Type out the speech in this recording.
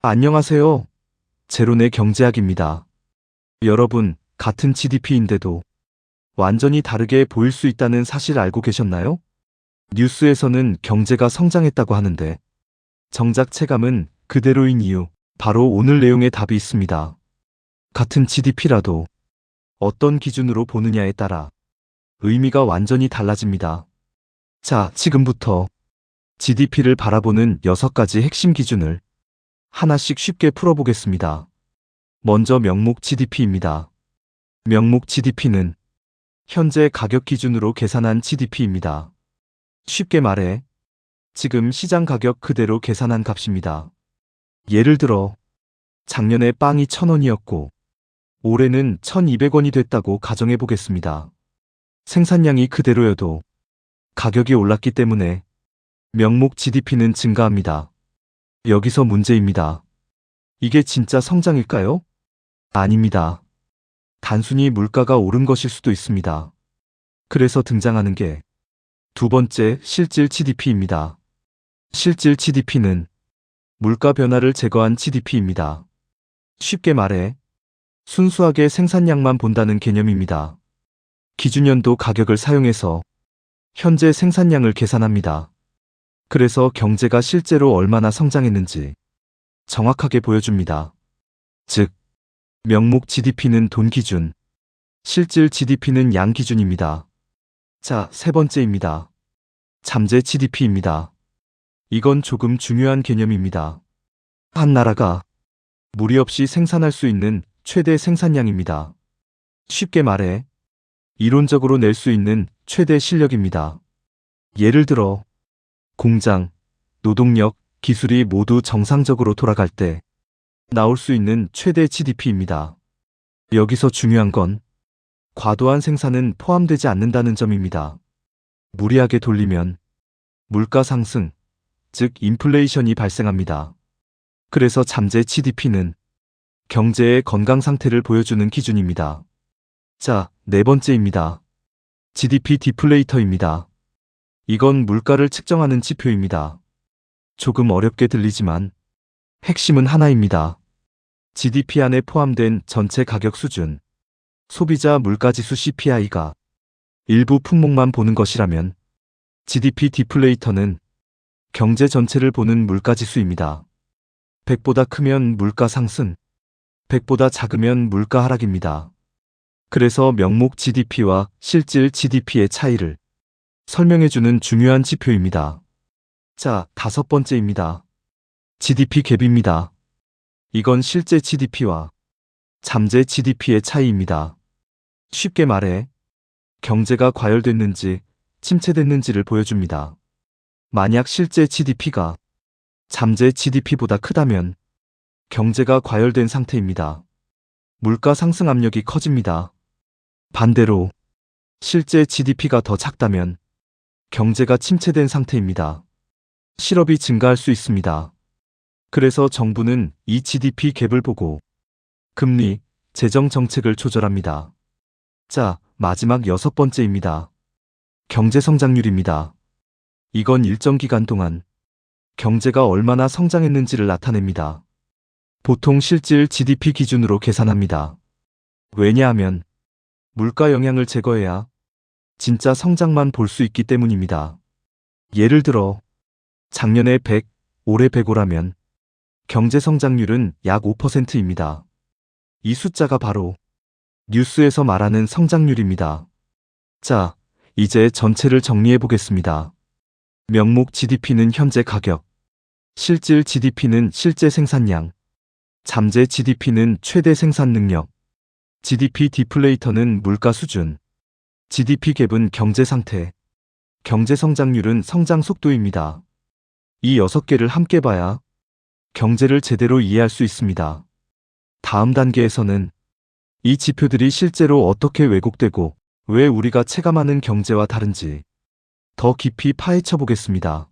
안녕하세요. 제로네 경제학입니다. 여러분, 같은 GDP인데도 완전히 다르게 보일 수 있다는 사실 알고 계셨나요? 뉴스에서는 경제가 성장했다고 하는데 정작 체감은 그대로인 이유, 바로 오늘 내용에 답이 있습니다. 같은 GDP라도 어떤 기준으로 보느냐에 따라 의미가 완전히 달라집니다. 자, 지금부터 GDP를 바라보는 6가지 핵심 기준을 하나씩 쉽게 풀어보겠습니다. 먼저 명목 GDP입니다. 명목 GDP는 현재 가격 기준으로 계산한 GDP입니다. 쉽게 말해, 지금 시장 가격 그대로 계산한 값입니다. 예를 들어, 작년에 빵이 1,000원이었고, 올해는 1,200원이 됐다고 가정해 보겠습니다. 생산량이 그대로여도 가격이 올랐기 때문에 명목 GDP는 증가합니다. 여기서 문제입니다. 이게 진짜 성장일까요? 아닙니다. 단순히 물가가 오른 것일 수도 있습니다. 그래서 등장하는 게 두 번째 실질 GDP입니다. 실질 GDP는 물가 변화를 제거한 GDP입니다. 쉽게 말해 순수하게 생산량만 본다는 개념입니다. 기준연도 가격을 사용해서 현재 생산량을 계산합니다. 그래서 경제가 실제로 얼마나 성장했는지 정확하게 보여줍니다. 즉, 명목 GDP는 돈 기준, 실질 GDP는 양 기준입니다. 자, 세 번째입니다. 잠재 GDP입니다. 이건 조금 중요한 개념입니다. 한 나라가 무리 없이 생산할 수 있는 최대 생산량입니다. 쉽게 말해, 이론적으로 낼 수 있는 최대 실력입니다. 예를 들어, 공장, 노동력, 기술이 모두 정상적으로 돌아갈 때 나올 수 있는 최대 GDP입니다. 여기서 중요한 건 과도한 생산은 포함되지 않는다는 점입니다. 무리하게 돌리면 물가 상승, 즉 인플레이션이 발생합니다. 그래서 잠재 GDP는 경제의 건강 상태를 보여주는 기준입니다. 자, 네 번째입니다. GDP 디플레이터입니다. 이건 물가를 측정하는 지표입니다. 조금 어렵게 들리지만 핵심은 하나입니다. GDP 안에 포함된 전체 가격 수준, 소비자 물가지수 CPI가 일부 품목만 보는 것이라면 GDP 디플레이터는 경제 전체를 보는 물가지수입니다. 100보다 크면 물가 상승, 100보다 작으면 물가 하락입니다. 그래서 명목 GDP와 실질 GDP의 차이를 설명해주는 중요한 지표입니다. 자, 다섯 번째입니다. GDP 갭입니다. 이건 실제 GDP와 잠재 GDP의 차이입니다. 쉽게 말해, 경제가 과열됐는지 침체됐는지를 보여줍니다. 만약 실제 GDP가 잠재 GDP보다 크다면 경제가 과열된 상태입니다. 물가 상승 압력이 커집니다. 반대로 실제 GDP가 더 작다면 경제가 침체된 상태입니다. 실업이 증가할 수 있습니다. 그래서 정부는 이 GDP 갭을 보고 금리, 재정 정책을 조절합니다. 자, 마지막 여섯 번째입니다. 경제 성장률입니다. 이건 일정 기간 동안 경제가 얼마나 성장했는지를 나타냅니다. 보통 실질 GDP 기준으로 계산합니다. 왜냐하면 물가 영향을 제거해야 진짜 성장만 볼 수 있기 때문입니다. 예를 들어 작년에 100, 올해 105라면 경제 성장률은 약 5%입니다. 이 숫자가 바로 뉴스에서 말하는 성장률입니다. 자, 이제 전체를 정리해 보겠습니다. 명목 GDP는 현재 가격, 실질 GDP는 실제 생산량, 잠재 GDP는 최대 생산 능력, GDP 디플레이터는 물가 수준, GDP 갭은 경제 상태, 경제 성장률은 성장 속도입니다. 이 6개를 함께 봐야 경제를 제대로 이해할 수 있습니다. 다음 단계에서는 이 지표들이 실제로 어떻게 왜곡되고 왜 우리가 체감하는 경제와 다른지 더 깊이 파헤쳐 보겠습니다.